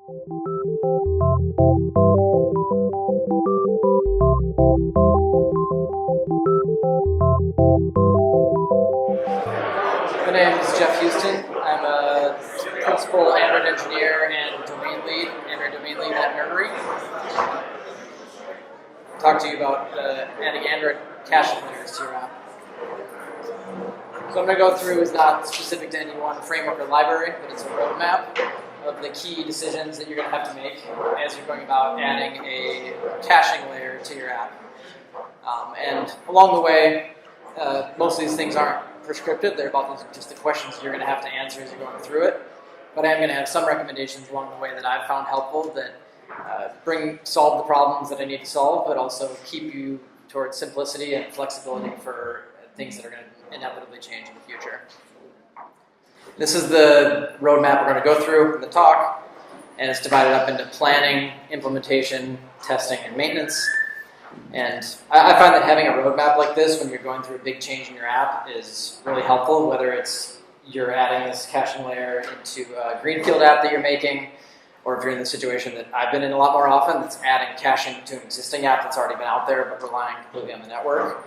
My name is Juston. I'm a principal Android engineer and domain lead, Android domain lead at Nerdery. Talk to you about adding Android caching layers to your app. So I'm going to go through is not specific to any one framework or library, but it's a roadmap of the key decisions that you're going to have to make as you're going about adding a caching layer to your app. And along the way, most of these things aren't prescriptive. They're about just the questions you're going to have to answer as you're going through it. But I am going to have some recommendations along the way that I've found helpful that solve the problems that I need to solve, but also keep you towards simplicity and flexibility for things that are going to inevitably change in the future. This is the roadmap we're going to go through in the talk, and it's divided up into planning, implementation, testing, and maintenance. And I find that having a roadmap like this when you're going through a big change in your app is really helpful, whether it's you're adding this caching layer into a greenfield app that you're making, or if you're in the situation that I've been in a lot more often, that's adding caching to an existing app that's already been out there but relying completely on the network.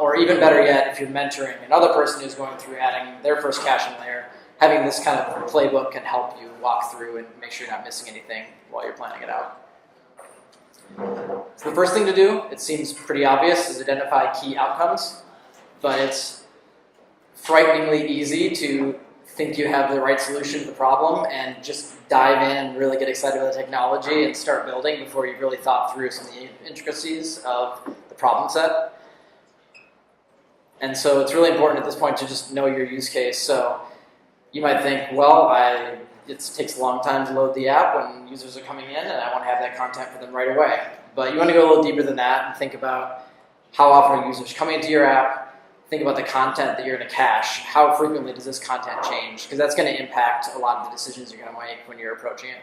Or even better yet, if you're mentoring another person who's going through adding their first caching layer, having this kind of playbook can help you walk through and make sure you're not missing anything while you're planning it out. So the first thing to do, it seems pretty obvious, is identify key outcomes, but it's frighteningly easy to think you have the right solution to the problem and just dive in and really get excited about the technology and start building before you've really thought through some of the intricacies of the problem set. And so it's really important at this point to just know your use case. So you might think, well, it takes a long time to load the app when users are coming in and I want to have that content for them right away. But you want to go a little deeper than that and think about how often are users coming into your app, think about the content that you're going to cache, how frequently does this content change, because that's going to impact a lot of the decisions you're going to make when you're approaching it.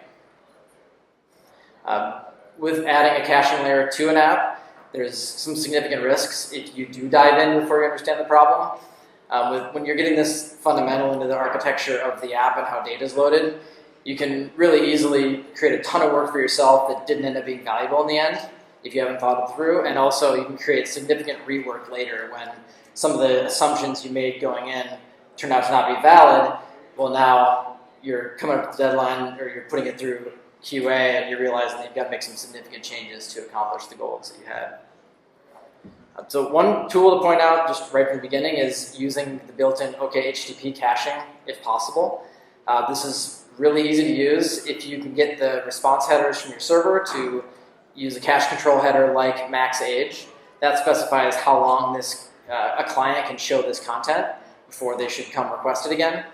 With adding a caching layer to an app, there's some significant risks if you do dive in before you understand the problem. When you're getting this fundamental into the architecture of the app and how data is loaded, you can really easily create a ton of work for yourself that didn't end up being valuable in the end if you haven't thought it through. And also you can create significant rework later when some of the assumptions you made going in turn out to not be valid. Well, now you're coming up with the deadline or you're putting it through QA and you're realizing that you've got to make some significant changes to accomplish the goals that you had. So one tool to point out just right from the beginning is using the built-in OKHTTP caching if possible. This is really easy to use if you can get the response headers from your server to use a cache control header like max age. That specifies how long a client can show this content before they should come request it again.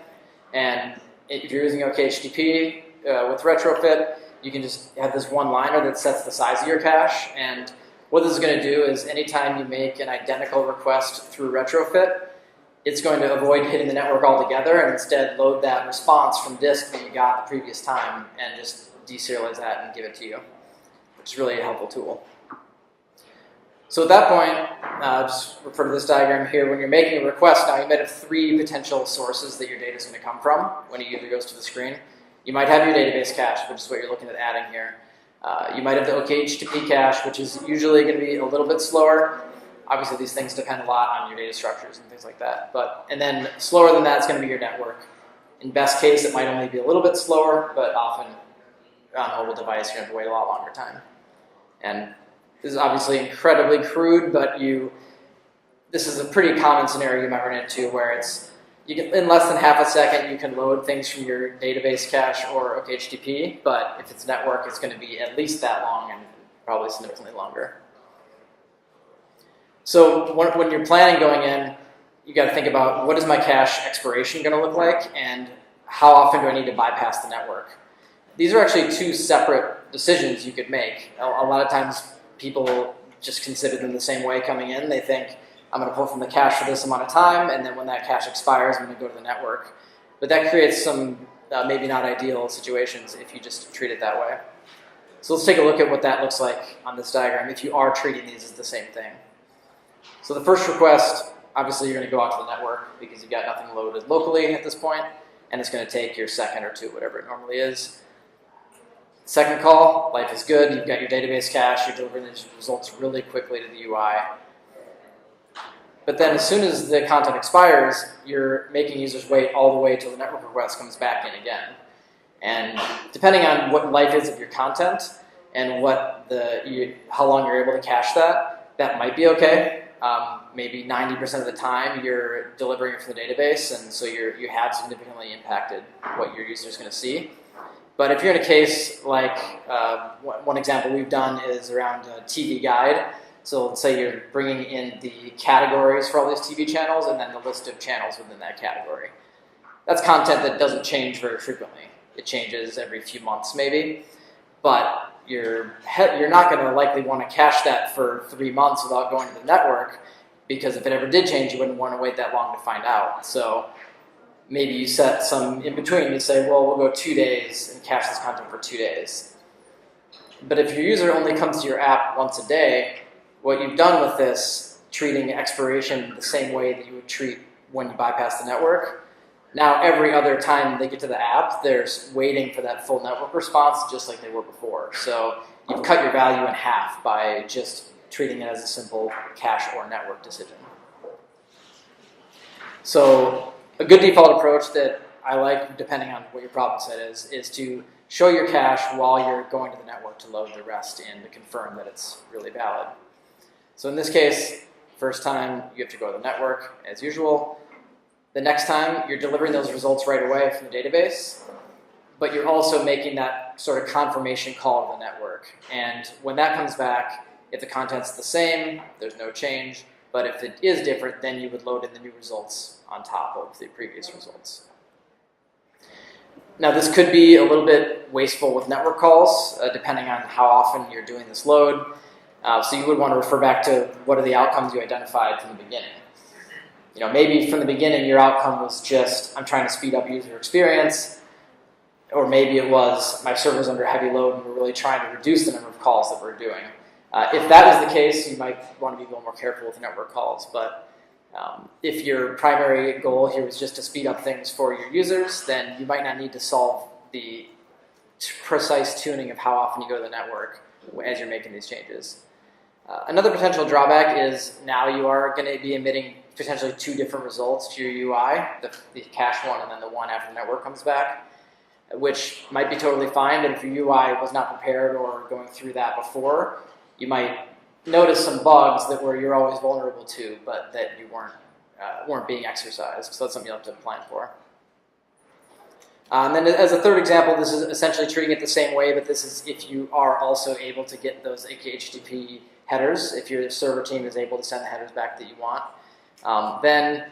And if you're using OKHTTP with retrofit, you can just have this one-liner that sets the size of your cache. And what this is going to do is anytime you make an identical request through retrofit, it's going to avoid hitting the network altogether and instead load that response from disk that you got the previous time and just deserialize that and give it to you, which is really a helpful tool. So at that point, just refer to this diagram here. When you're making a request now, you might have three potential sources that your data is going to come from when a user goes to the screen. You might have your database cache, which is what you're looking at adding here. You might have the OKHTTP cache, which is usually going to be a little bit slower. Obviously, these things depend a lot on your data structures and things like that. And then slower than that is going to be your network. In best case, it might only be a little bit slower, but often on a mobile device, you're going to have to wait a lot longer time. And this is obviously incredibly crude, but this is a pretty common scenario you might run into where in less than half a second, you can load things from your database cache or OKHTTP, but if it's network, it's going to be at least that long and probably significantly longer. So when you're planning going in, you got to think about what is my cache expiration going to look like and how often do I need to bypass the network. These are actually two separate decisions you could make. A lot of times people just consider them the same way coming in. They think, I'm going to pull from the cache for this amount of time, and then when that cache expires, I'm going to go to the network. But that creates some maybe not ideal situations if you just treat it that way. So let's take a look at what that looks like on this diagram if you are treating these as the same thing. So the first request, obviously you're going to go out to the network because you've got nothing loaded locally at this point, and it's going to take your second or two, whatever it normally is. Second call, life is good, you've got your database cache, you're delivering these results really quickly to the UI. But then as soon as the content expires, you're making users wait all the way till the network request comes back in again. And depending on what life is of your content and how long you're able to cache that might be okay. Maybe 90% of the time you're delivering it from the database, and so you have significantly impacted what your user is going to see. But if you're in a case like one example we've done is around a TV guide. So let's say you're bringing in the categories for all these TV channels and then the list of channels within that category. That's content that doesn't change very frequently. It changes every few months maybe, but you're not going to likely want to cache that for 3 months without going to the network, because if it ever did change, you wouldn't want to wait that long to find out. So maybe you set some in between. You say, well, we'll go 2 days and cache this content for 2 days. But if your user only comes to your app once a day, what you've done with this, treating expiration the same way that you would treat when you bypass the network, now every other time they get to the app, they're waiting for that full network response just like they were before. So you've cut your value in half by just treating it as a simple cache or network decision. So a good default approach that I like, depending on what your problem set is to show your cache while you're going to the network to load the rest in to confirm that it's really valid. So in this case, first time you have to go to the network as usual. The next time you're delivering those results right away from the database, but you're also making that sort of confirmation call to the network. And when that comes back, if the content's the same, there's no change. But if it is different, then you would load in the new results on top of the previous results. Now this could be a little bit wasteful with network calls, depending on how often you're doing this load. So you would want to refer back to what are the outcomes you identified from the beginning. Maybe from the beginning your outcome was just, I'm trying to speed up user experience, or maybe it was, my server's under heavy load and we're really trying to reduce the number of calls that we're doing. If that is the case, you might want to be a little more careful with network calls, but if your primary goal here was just to speed up things for your users, then you might not need to solve the precise tuning of how often you go to the network as you're making these changes. Another potential drawback is now you are going to be emitting potentially 2 different results to your UI, the cache one and then the one after the network comes back, which might be totally fine, but if your UI was not prepared or going through that before, you might notice some bugs that you're always vulnerable to, but that you weren't being exercised. So that's something you'll have to plan for. And then as a third example, this is essentially treating it the same way, but this is if you are also able to get those HTTP headers, if your server team is able to send the headers back that you want. Then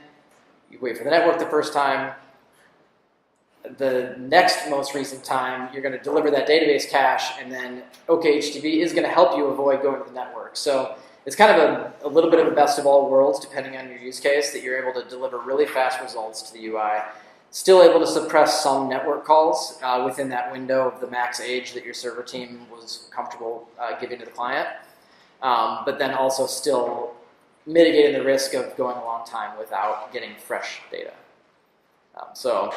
you wait for the network the first time. The next most recent time, you're going to deliver that database cache, and then OKHTTP is going to help you avoid going to the network. So it's kind of a little bit of a best of all worlds, depending on your use case, that you're able to deliver really fast results to the UI, still able to suppress some network calls within that window of the max age that your server team was comfortable giving to the client, but then also still mitigating the risk of going a long time without getting fresh data. So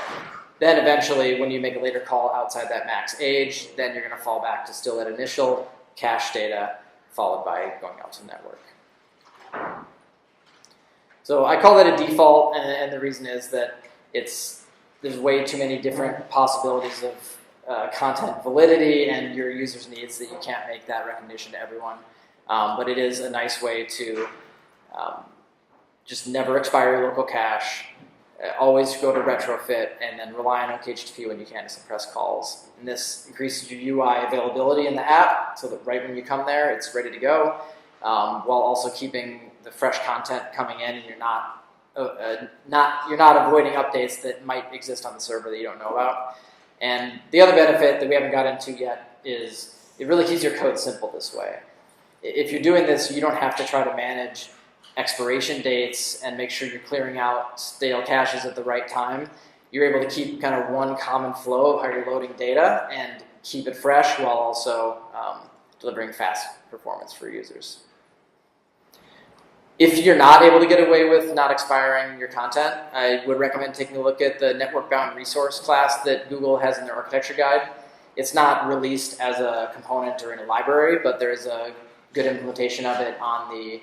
then eventually, when you make a later call outside that max age, then you're going to fall back to still that initial cache data, followed by going out to the network. So I call that a default, and the reason is that there's way too many different possibilities of content validity and your user's needs that you can't make that recommendation to everyone. But it is a nice way to just never expire your local cache, always go to retrofit, and then rely on OKHTTP when you can to suppress calls. And this increases your UI availability in the app so that right when you come there, it's ready to go, while also keeping the fresh content coming in, and you're not avoiding updates that might exist on the server that you don't know about. And the other benefit that we haven't got into yet is it really keeps your code simple this way. If you're doing this, you don't have to try to manage expiration dates and make sure you're clearing out stale caches at the right time. You're able to keep kind of one common flow of how you're loading data and keep it fresh while also delivering fast performance for users. If you're not able to get away with not expiring your content, I would recommend taking a look at the network bound resource class that Google has in their architecture guide. It's not released as a component or in a library, but there is a good implementation of it on the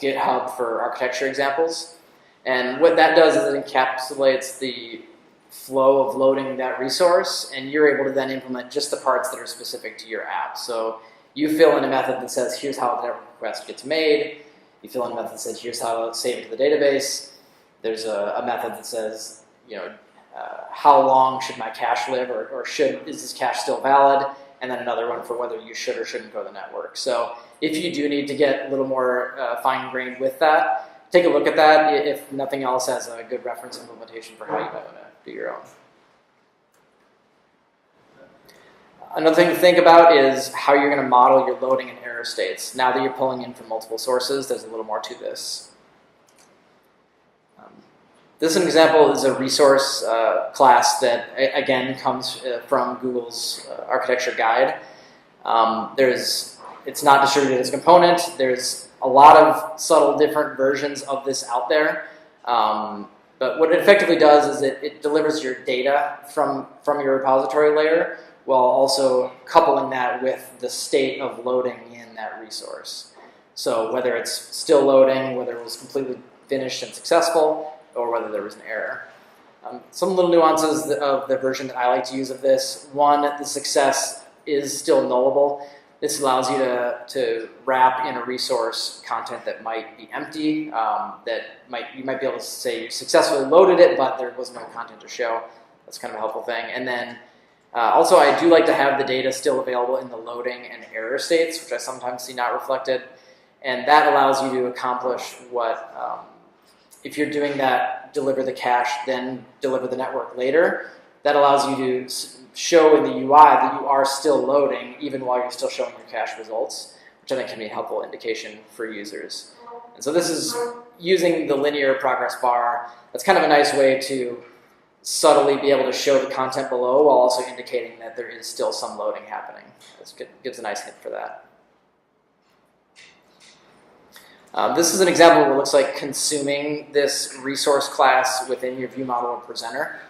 GitHub for architecture examples. And what that does is it encapsulates the flow of loading that resource, and you're able to then implement just the parts that are specific to your app. So you fill in a method that says, here's how the network request gets made. You fill in a method that says, here's how to save it to the database. There's a method that says, how long should my cache live, or is this cache still valid? And then another one for whether you should or shouldn't go to the network. So if you do need to get a little more fine-grained with that, take a look at that, if nothing else, as a good reference implementation for how you might want to do your own. Another thing to think about is how you're going to model your loading and error states. Now that you're pulling in from multiple sources, there's a little more to this. This example is a resource class that, again, comes from Google's architecture guide. It's not distributed as a component. There's a lot of subtle different versions of this out there. But what it effectively does is it delivers your data from your repository layer while also coupling that with the state of loading in that resource. So whether it's still loading, whether it was completely finished and successful, or whether there was an error. Some little nuances of the version that I like to use of this. One, the success is still nullable. This allows you to wrap in a resource content that might be empty, you might be able to say you successfully loaded it, but there was no content to show. That's kind of a helpful thing. And then also, I do like to have the data still available in the loading and error states, which I sometimes see not reflected. And that allows you to accomplish what, if you're doing that, deliver the cache, then deliver the network later, that allows you to show in the UI that you are still loading even while you're still showing your cache results, which I think can be a helpful indication for users. And so this is using the linear progress bar. That's kind of a nice way to subtly be able to show the content below while also indicating that there is still some loading happening. It gives a nice hint for that. This is an example of what looks like consuming this resource class within your view model or presenter.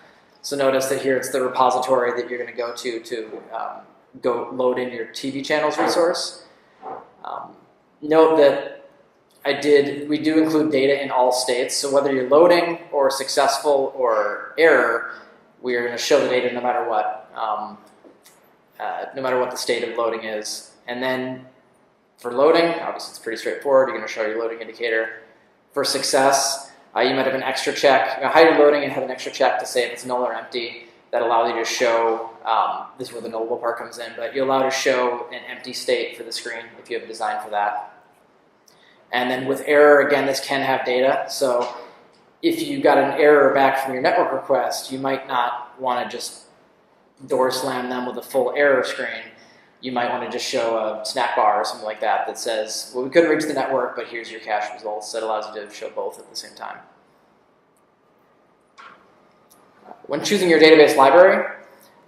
So notice that here it's the repository that you're going to go to go load in your TV channels resource. Note that we do include data in all states, so whether you're loading or successful or error, we are going to show the data no matter what, the state of loading is. And then for loading, obviously it's pretty straightforward. You're going to show your loading indicator. For success, you might have an extra check. How you're loading and have an extra check to say if it's null or empty. That allows you to show, this is where the nullable part comes in, but you allow to show an empty state for the screen if you have a design for that. And then with error, again, this can have data. So if you got an error back from your network request, you might not want to just door slam them with a full error screen. You might want to just show a snack bar or something like that that says, well, we couldn't reach the network, but here's your cache results. That allows you to show both at the same time. When choosing your database library,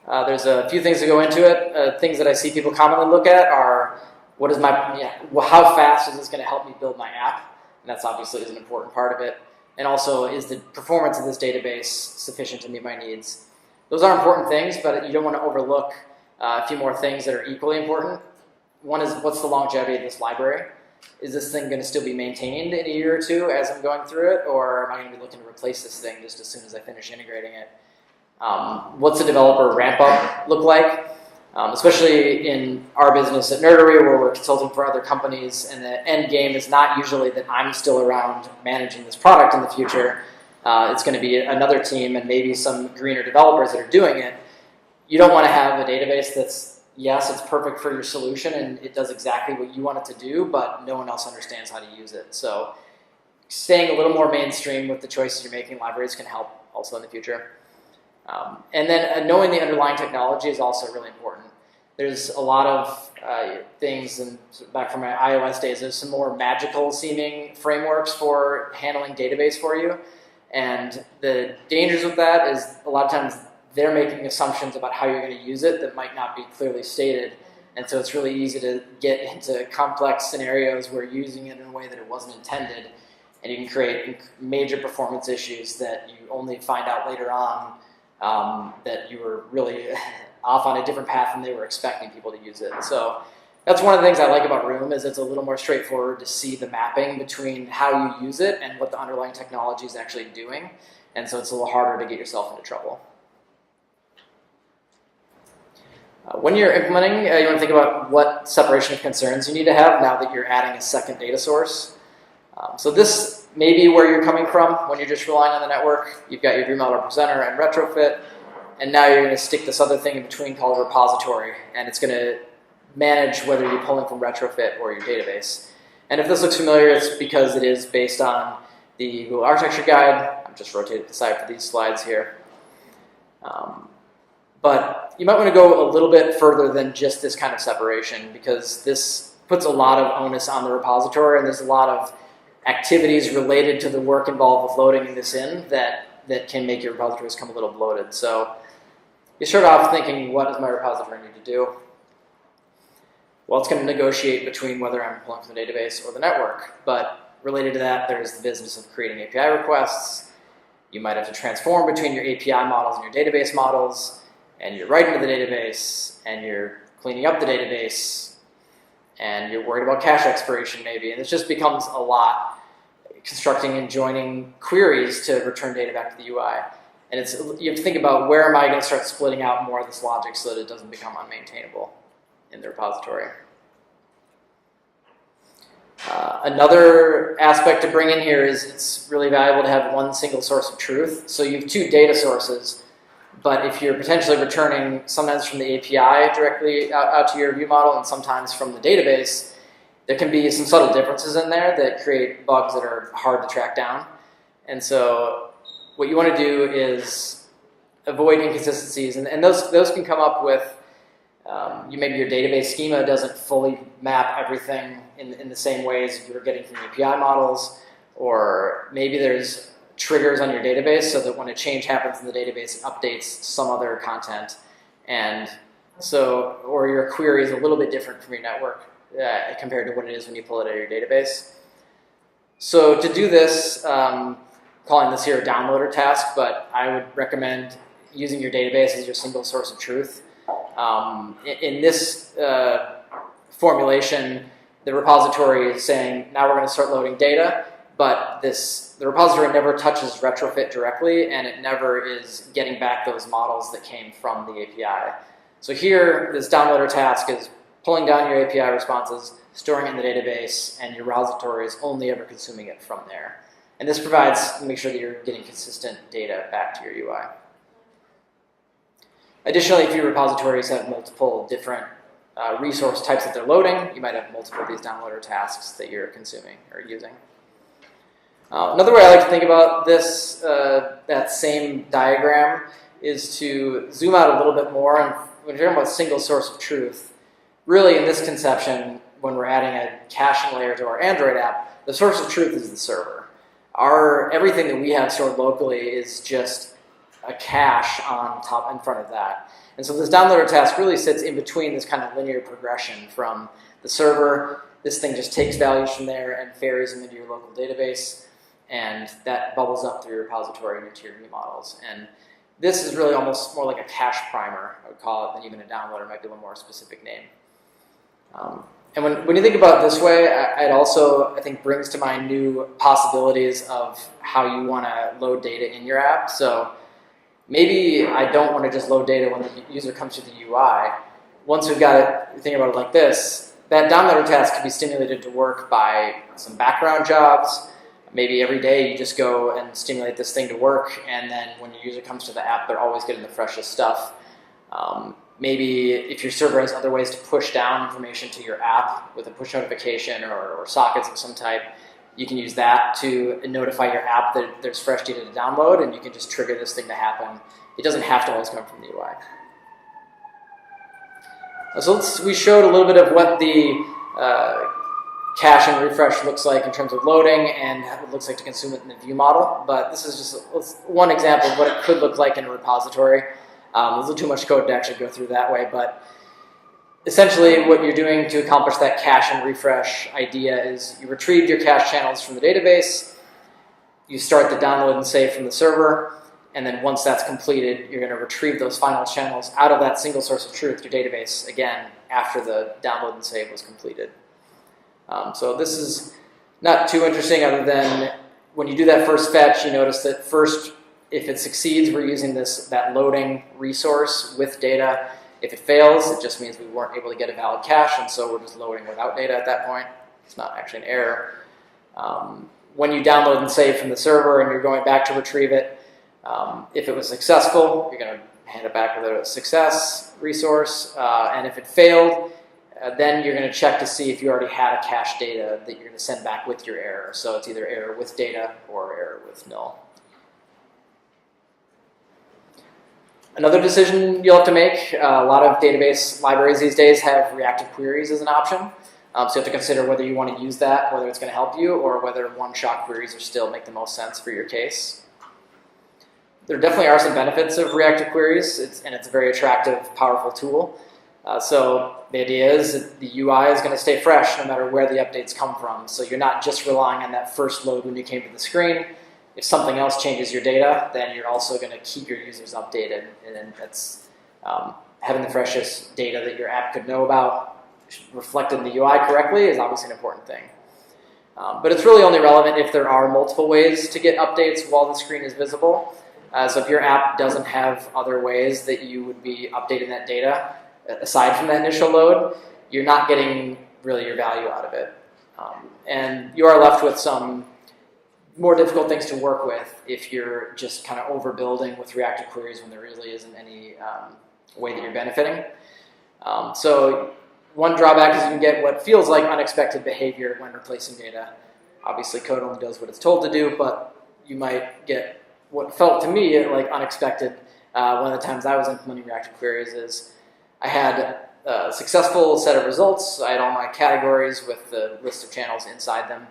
there's a few things that go into it. Things that I see people commonly look at are, how fast is this going to help me build my app? And that's obviously is an important part of it. And also, is the performance of this database sufficient to meet my needs? Those are important things, but you don't want to overlook a few more things that are equally important. One is, what's the longevity of this library? Is this thing going to still be maintained in a year or two as I'm going through it, or am I going to be looking to replace this thing just as soon as I finish integrating it? What's the developer ramp up look like? Especially in our business at Nerdery, where we're consulting for other companies, and the end game is not usually that I'm still around managing this product in the future. It's going to be another team and maybe some greener developers that are doing it. You don't want to have a database that's, yes, it's perfect for your solution and it does exactly what you want it to do, but no one else understands how to use it. So staying a little more mainstream with the choices you're making in libraries can help also in the future. And then knowing the underlying technology is also really important. There's a lot of things, and back from my iOS days, there's some more magical seeming frameworks for handling database for you. And the dangers with that is a lot of times they're making assumptions about how you're going to use it that might not be clearly stated. And so it's really easy to get into complex scenarios where you're using it in a way that it wasn't intended. And you can create major performance issues that you only find out later on that you were really off on a different path than they were expecting people to use it. So that's one of the things I like about Room, is it's a little more straightforward to see the mapping between how you use it and what the underlying technology is actually doing. And so it's a little harder to get yourself into trouble. When you're implementing, you want to think about what separation of concerns you need to have now that you're adding a second data source. So this may be where you're coming from when you're just relying on the network. You've got your viewModel presenter and retrofit, and now you're going to stick this other thing in between called a repository, and it's going to manage whether you're pulling from retrofit or your database. And if this looks familiar, it's because it is based on the Google Architecture Guide. I'm just rotating the side for these slides here. But you might want to go a little bit further than just this kind of separation, because this puts a lot of onus on the repository, and there's a lot of activities related to the work involved with loading this in that can make your repositories come a little bloated. So you start off thinking, what does my repository need to do? Well, it's going to negotiate between whether I'm pulling from the database or the network. But related to that, there's the business of creating API requests. You might have to transform between your API models and your database models, and you're writing to the database, and you're cleaning up the database, and you're worried about cache expiration maybe, and it just becomes a lot, constructing and joining queries to return data back to the UI. And you have to think about, where am I going to start splitting out more of this logic so that it doesn't become unmaintainable in the repository. Another aspect to bring in here is it's really valuable to have one single source of truth. So you have two data sources, but if you're potentially returning sometimes from the API directly out to your viewModel and sometimes from the database, there can be some subtle differences in there that create bugs that are hard to track down. And so what you want to do is avoid inconsistencies, and those can come up with maybe your database schema doesn't fully map everything in the same ways you were getting from the API models, or maybe there's triggers on your database so that when a change happens in the database, it updates some other content, and so, or your query is a little bit different from your network compared to what it is when you pull it out of your database. So to do this, calling this here a downloader task, but I would recommend using your database as your single source of truth. In this formulation, the repository is saying, now we're going to start loading data, but the repository never touches retrofit directly, and it never is getting back those models that came from the API. So here, this downloader task is pulling down your API responses, storing it in the database, and your repository is only ever consuming it from there. And this provides, make sure that you're getting consistent data back to your UI. Additionally, if your repositories have multiple different resource types that they're loading, you might have multiple of these downloader tasks that you're consuming or using. Another way I like to think about this, that same diagram, is to zoom out a little bit more. And when you're talking about single source of truth, really in this conception, when we're adding a caching layer to our Android app, the source of truth is the server. Everything that we have stored locally is just a cache on top in front of that. And so this downloader task really sits in between this kind of linear progression from the server. This thing just takes values from there and ferries them into your local database, and that bubbles up through your repository and into your viewModels. And this is really almost more like a cache primer, I would call it, than even a downloader. It might be a little more specific name. And when you think about it this way, it also, I think, brings to mind new possibilities of how you want to load data in your app. So maybe I don't want to just load data when the user comes to the UI. Once we've got it, think about it like this, that downloader task can be stimulated to work by some background jobs. Maybe every day you just go and stimulate this thing to work, and then when your user comes to the app, they're always getting the freshest stuff. Maybe if your server has other ways to push down information to your app with a push notification or sockets of some type, you can use that to notify your app that there's fresh data to download, and you can just trigger this thing to happen. It doesn't have to always come from the UI. So we showed a little bit of what the cache and refresh looks like in terms of loading and what it looks like to consume it in the viewModel, but this is just one example of what it could look like in a repository. There's a little too much code to actually go through that way, but essentially what you're doing to accomplish that cache and refresh idea is you retrieve your cache channels from the database, you start the download and save from the server, And then once that's completed, you're going to retrieve those final channels out of that single source of truth, your database, again, after the download and save was completed. So this is not too interesting other than when you do that first fetch, you notice that first, if it succeeds, we're using that loading resource with data. If it fails, it just means we weren't able to get a valid cache, and so we're just loading without data at that point. It's not actually an error. When you download and save from the server and you're going back to retrieve it, if it was successful, you're going to hand it back with a success resource. And if it failed, then you're going to check to see if you already had a cache data that you're going to send back with your error. So it's either error with data or error with null. Another decision you'll have to make, a lot of database libraries these days have reactive queries as an option. So you have to consider whether you want to use that, whether it's going to help you, or whether one-shot queries are still make the most sense for your case. There definitely are some benefits of reactive queries, and it's a very attractive, powerful tool. So the idea is that the UI is going to stay fresh no matter where the updates come from. So you're not just relying on that first load when you came to the screen. If something else changes your data, then you're also going to keep your users updated. And that's having the freshest data that your app could know about reflected in the UI correctly is obviously an important thing. But it's really only relevant if there are multiple ways to get updates while the screen is visible. So if your app doesn't have other ways that you would be updating that data, aside from that initial load, you're not getting really your value out of it. And you are left with some more difficult things to work with if you're just kind of overbuilding with reactive queries when there really isn't any way that you're benefiting. So one drawback is you can get what feels like unexpected behavior when replacing data. Obviously, code only does what it's told to do, but you might get what felt to me like unexpected. One of the times I was implementing reactive queries is I had a successful set of results. I had all my categories with the list of channels inside them.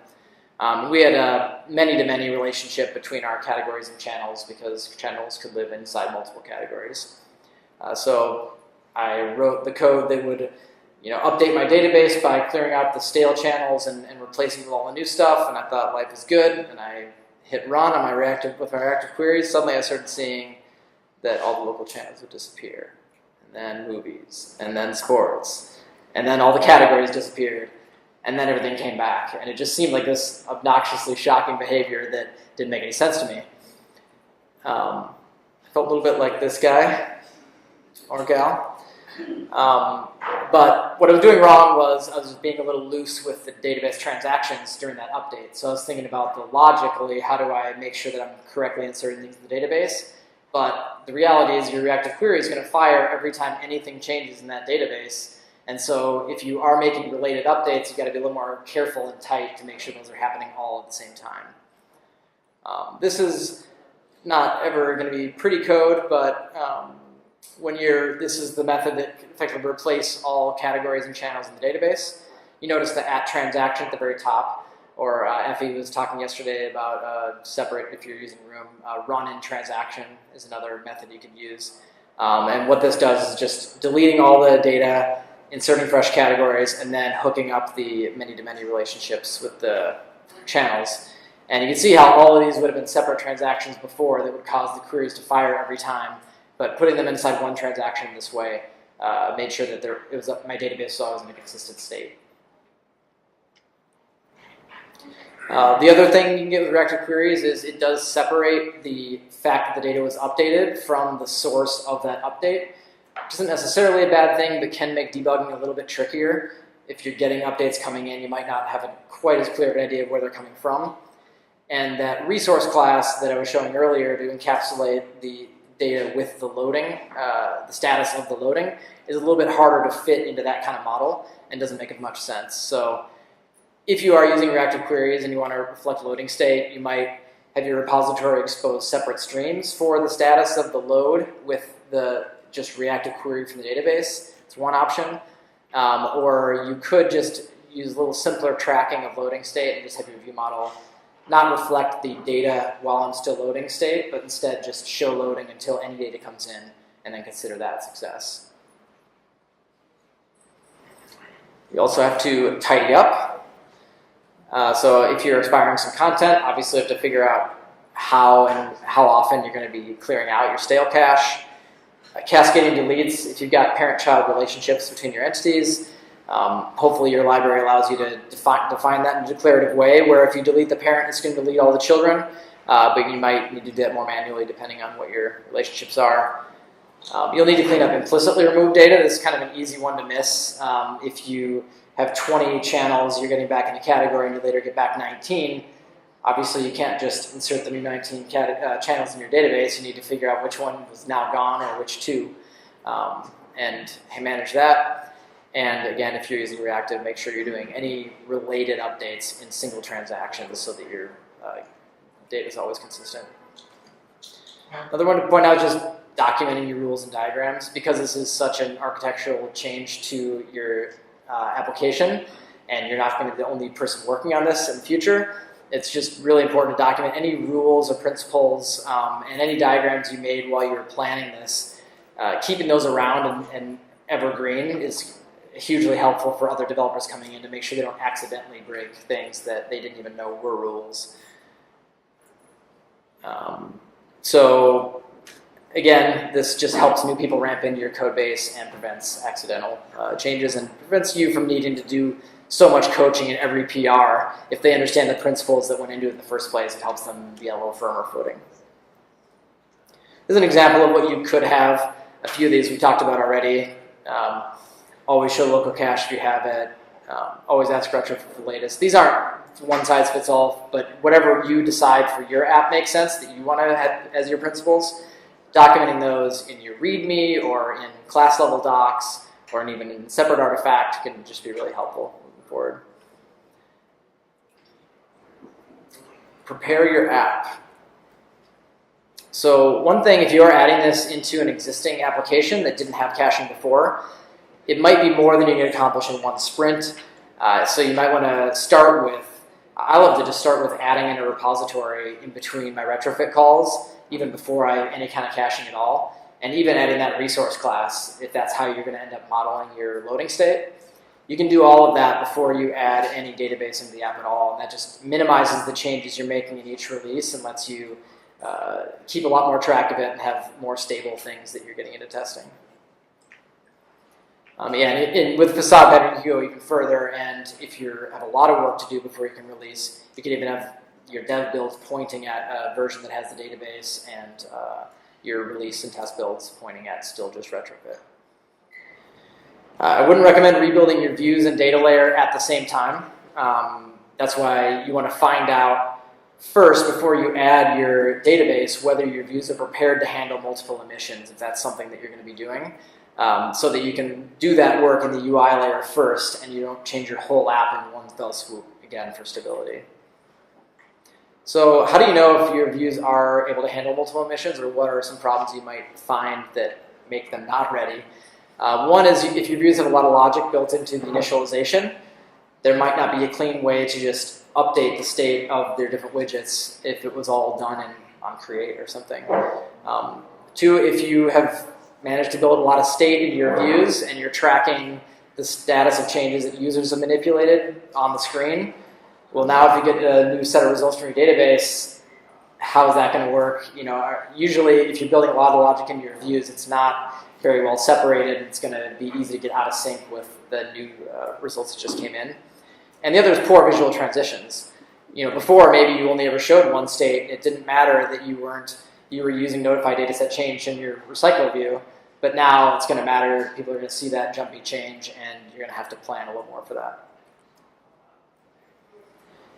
We had a many-to-many relationship between our categories and channels because channels could live inside multiple categories. So I wrote the code that would update my database by clearing out the stale channels and replacing with all the new stuff, and I thought life is good, and I hit run on my reactive queries. Suddenly I started seeing that all the local channels would disappear, and then movies, and then sports, and then all the categories disappeared. And then everything came back, and it just seemed like this obnoxiously shocking behavior that didn't make any sense to me. I felt a little bit like this guy, or gal. But what I was doing wrong was I was being a little loose with the database transactions during that update. So I was thinking about logically, how do I make sure that I'm correctly inserting things in the database? But the reality is your reactive query is going to fire every time anything changes in that database. And so if you are making related updates, you've got to be a little more careful and tight to make sure those are happening all at the same time. This is not ever going to be pretty code, but this is the method that can effectively replace all categories and channels in the database. You notice the @transaction at the very top, or Effie was talking yesterday about separate, if you're using Room, run-in transaction is another method you could use. And what this does is just deleting all the data, inserting fresh categories, and then hooking up the many-to-many relationships with the channels. And you can see how all of these would have been separate transactions before that would cause the queries to fire every time. But putting them inside one transaction this way made sure that my database was always in a consistent state. The other thing you can get with reactive queries is it does separate the fact that the data was updated from the source of that update. Which isn't necessarily a bad thing, but can make debugging a little bit trickier. If you're getting updates coming in, you might not have quite as clear of an idea of where they're coming from. And that resource class that I was showing earlier to encapsulate the data with the loading, the status of the loading, is a little bit harder to fit into that kind of model and doesn't make as much sense. So if you are using reactive queries and you want to reflect loading state, you might have your repository expose separate streams for the status of the load with the just reactive query from the database. It's one option. Or you could just use a little simpler tracking of loading state and just have your view model not reflect the data while I'm still loading state, but instead just show loading until any data comes in and then consider that a success. You also have to tidy up. So if you're expiring some content, obviously you have to figure out how often you're going to be clearing out your stale cache. Cascading deletes, if you've got parent-child relationships between your entities, hopefully your library allows you to define that in a declarative way, where if you delete the parent, it's going to delete all the children, but you might need to do that more manually depending on what your relationships are. You'll need to clean up implicitly removed data. This is kind of an easy one to miss. If you have 20 channels, you're getting back in a category and you later get back 19, obviously you can't just insert the new 19 channels in your database. You need to figure out which one was now gone or which two, and manage that. And again, if you're using Reactive, make sure you're doing any related updates in single transactions so that your data is always consistent. Another one to point out is just documenting your rules and diagrams. Because this is such an architectural change to your application, and you're not going to be the only person working on this in the future, it's just really important to document any rules or principles and any diagrams you made while you were planning this. Keeping those around and evergreen is hugely helpful for other developers coming in to make sure they don't accidentally break things that they didn't even know were rules. So again, this just helps new people ramp into your code base and prevents accidental changes and prevents you from needing to do so much coaching in every PR. If they understand the principles that went into it in the first place, it helps them be on a little firmer footing. This is an example of what you could have. A few of these we talked about already. Always show local cache if you have it. Always ask retrofit for the latest. These aren't one size fits all, but whatever you decide for your app makes sense that you want to have as your principles, documenting those in your README or in class level docs or even in separate artifact can just be really helpful moving forward. Prepare your app. So one thing, if you're adding this into an existing application that didn't have caching before, it might be more than you can accomplish in one sprint. So you might want to start with, I love to just start with adding in a repository in between my retrofit calls, even before any kind of caching at all, and even adding that resource class if that's how you're going to end up modeling your loading state. You can do all of that before you add any database into the app at all, and that just minimizes the changes you're making in each release and lets you keep a lot more track of it and have more stable things that you're getting into testing. And with Facade Better, you can go even further, and if you have a lot of work to do before you can release, you can even have your dev builds pointing at a version that has the database, and your release and test builds pointing at still just retrofit. I wouldn't recommend rebuilding your views and data layer at the same time. That's why you want to find out first, before you add your database, whether your views are prepared to handle multiple emissions, if that's something that you're going to be doing. So that you can do that work in the UI layer first and you don't change your whole app in one fell swoop, again, for stability. So how do you know if your views are able to handle multiple emissions, or what are some problems you might find that make them not ready? One is if your views have a lot of logic built into the initialization, there might not be a clean way to just update the state of their different widgets if it was all done on create or something. Two, if you have managed to build a lot of state into your views and you're tracking the status of changes that users have manipulated on the screen, well, now if you get a new set of results from your database, how is that going to work? Usually if you're building a lot of logic into your views, it's not very well separated. It's going to be easy to get out of sync with the new results that just came in. And the other is poor visual transitions. Before maybe you only ever showed one state. It didn't matter that you were using notify dataset change in your recycle view, but now it's going to matter. People are going to see that jumpy change, and you're going to have to plan a little more for that.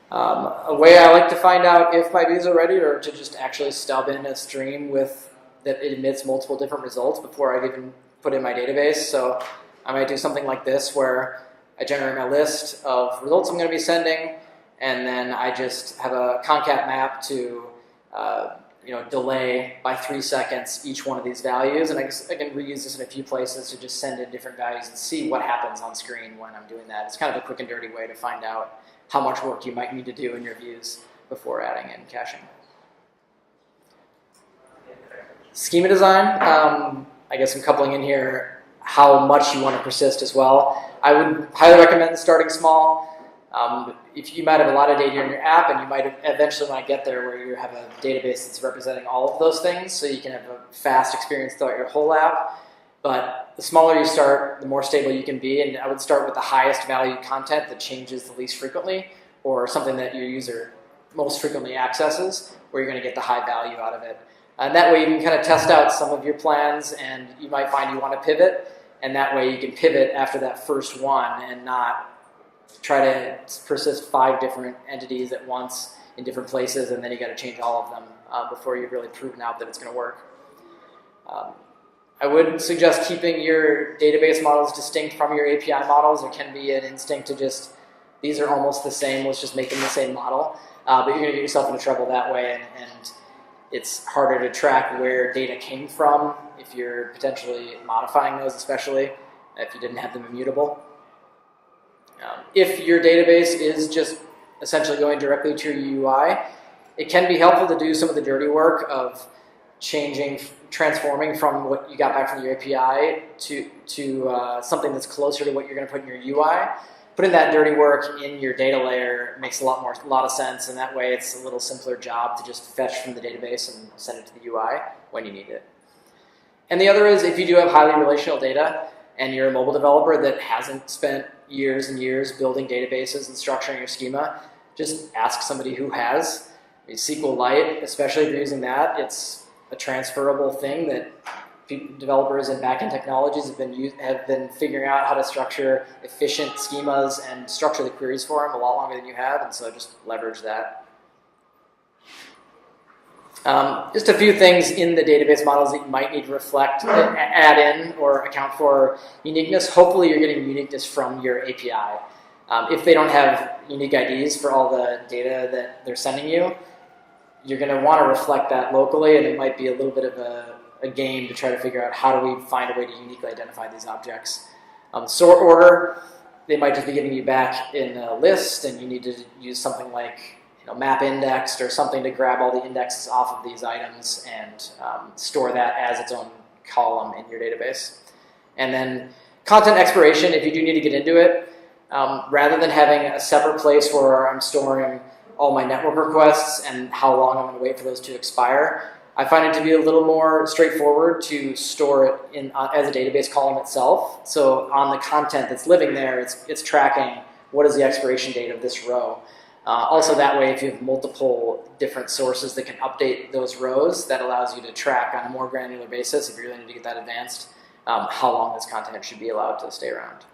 A way I like to find out if my views are ready, or to just actually stub in a stream that it emits multiple different results before I've even put in my database. So I might do something like this, where I generate my list of results I'm going to be sending, and then I just have a concat map to delay by 3 seconds each one of these values, and I can reuse this in a few places to just send in different values and see what happens on screen when I'm doing that. It's kind of a quick and dirty way to find out how much work you might need to do in your views before adding in caching. Schema design, I guess I'm coupling in here how much you want to persist as well. I would highly recommend starting small. If you might have a lot of data in your app, and you might eventually want to get there where you have a database that's representing all of those things, so you can have a fast experience throughout your whole app. But the smaller you start, the more stable you can be, and I would start with the highest value content that changes the least frequently, or something that your user most frequently accesses, where you're going to get the high value out of it. And that way you can kind of test out some of your plans, and you might find you want to pivot, and that way you can pivot after that first one and not try to persist 5 different entities at once in different places, and then you got to change all of them before you've really proven out that it's going to work. I would suggest keeping your database models distinct from your API models. There can be an instinct to just, these are almost the same, let's just make them the same model. But you're going to get yourself into trouble that way, and it's harder to track where data came from if you're potentially modifying those, especially if you didn't have them immutable. If your database is just essentially going directly to your UI, it can be helpful to do some of the dirty work of transforming from what you got back from your API to something that's closer to what you're going to put in your UI. Putting that dirty work in your data layer makes a lot of sense, and that way it's a little simpler job to just fetch from the database and send it to the UI when you need it. And the other is, if you do have highly relational data and you're a mobile developer that hasn't spent years and years building databases and structuring your schema, just ask somebody who has. SQLite, especially if you're using that, it's a transferable thing that developers and backend technologies have been figuring out how to structure efficient schemas and structure the queries for them a lot longer than you have, and so just leverage that. Just a few things in the database models that you might need to reflect, add in, or account for uniqueness. Hopefully you're getting uniqueness from your API. If they don't have unique IDs for all the data that they're sending you, you're going to want to reflect that locally, and it might be a little bit of a game to try to figure out how do we find a way to uniquely identify these objects. Sort order, they might just be giving you back in a list, and you need to use something like map indexed or something to grab all the indexes off of these items and store that as its own column in your database. And then content expiration, if you do need to get into it, rather than having a separate place where I'm storing all my network requests and how long I'm going to wait for those to expire, I find it to be a little more straightforward to store it in as a database column itself. So on the content that's living there, it's tracking what is the expiration date of this row. Also that way, if you have multiple different sources that can update those rows, that allows you to track on a more granular basis, if you really need to get that advanced, how long this content should be allowed to stay around.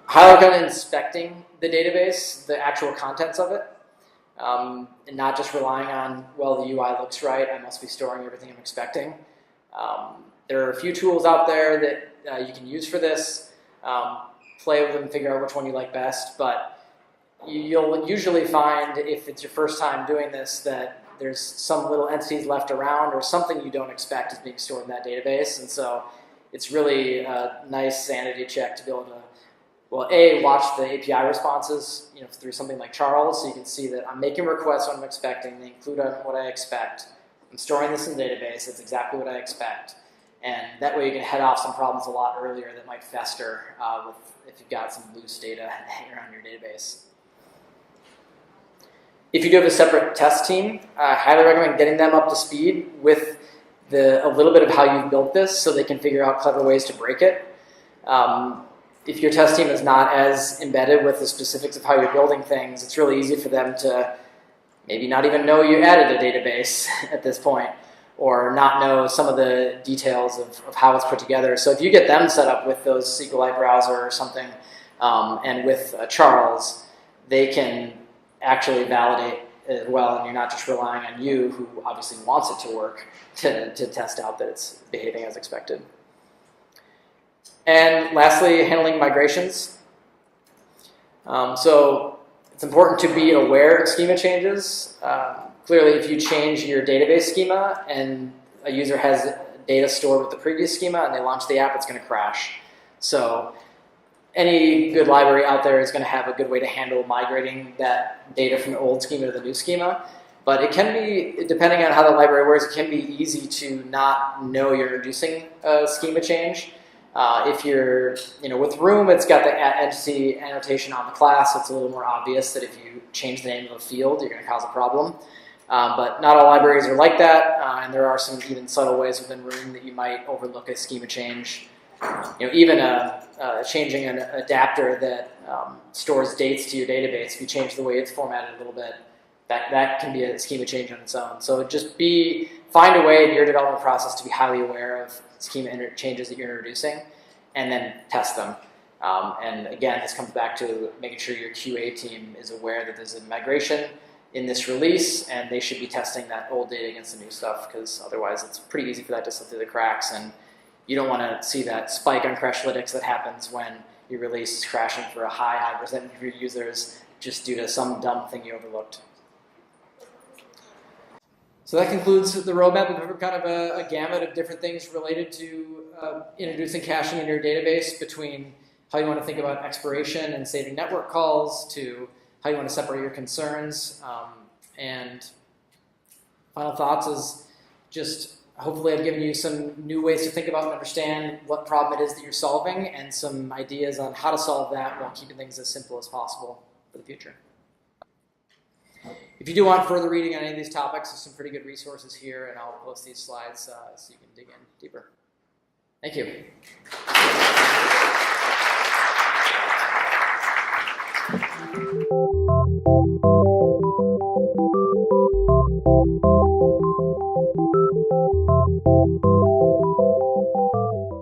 Highlight on inspecting the database, the actual contents of it, and not just relying on, well, the UI looks right, I must be storing everything I'm expecting. There are a few tools out there that you can use for this. Play with them, figure out which one you like best, but you'll usually find, if it's your first time doing this, that there's some little entities left around or something you don't expect is being stored in that database, and so it's really a nice sanity check to be able to, well, A, watch the API responses through something like Charles, so you can see that I'm making requests what I'm expecting, they include what I expect, I'm storing this in the database, it's exactly what I expect. And that way you can head off some problems a lot earlier that might fester if you've got some loose data hanging around your database. If you do have a separate test team, I highly recommend getting them up to speed with a little bit of how you've built this so they can figure out clever ways to break it. If your test team is not as embedded with the specifics of how you're building things, it's really easy for them to maybe not even know you added a database at this point, or not know some of the details of how it's put together. So if you get them set up with those SQLite browser or something, and with Charles, they can actually validate as well, and you're not just relying on you, who obviously wants it to work, to test out that it's behaving as expected. And lastly, handling migrations. So it's important to be aware of schema changes. Clearly, if you change your database schema and a user has data stored with the previous schema and they launch the app, it's going to crash. So any good library out there is going to have a good way to handle migrating that data from the old schema to the new schema. But it can be, depending on how the library works, it can be easy to not know you're introducing a schema change. If you're, with room, it's got the entity annotation on the class, so it's a little more obvious that if you change the name of a field, you're going to cause a problem. But not all libraries are like that, and there are some even subtle ways within room that you might overlook a schema change. Even changing an adapter that stores dates to your database, if you change the way it's formatted a little bit, that can be a schema change on its own. So just find a way in your development process to be highly aware of schema changes that you're introducing, and then test them. And again, this comes back to making sure your QA team is aware that there's a migration in this release, and they should be testing that old data against the new stuff, because otherwise it's pretty easy for that to slip through the cracks, and you don't want to see that spike on Crashlytics that happens when your release is crashing for a high percentage of your users just due to some dumb thing you overlooked. So that concludes the roadmap. We've covered kind of a gamut of different things related to introducing caching in your database, between how you want to think about expiration and saving network calls, to how you want to separate your concerns. And final thoughts is just, hopefully I've given you some new ways to think about and understand what problem it is that you're solving, and some ideas on how to solve that while keeping things as simple as possible for the future. If you do want further reading on any of these topics, there's some pretty good resources here, and I'll post these slides so you can dig in deeper. Thank you.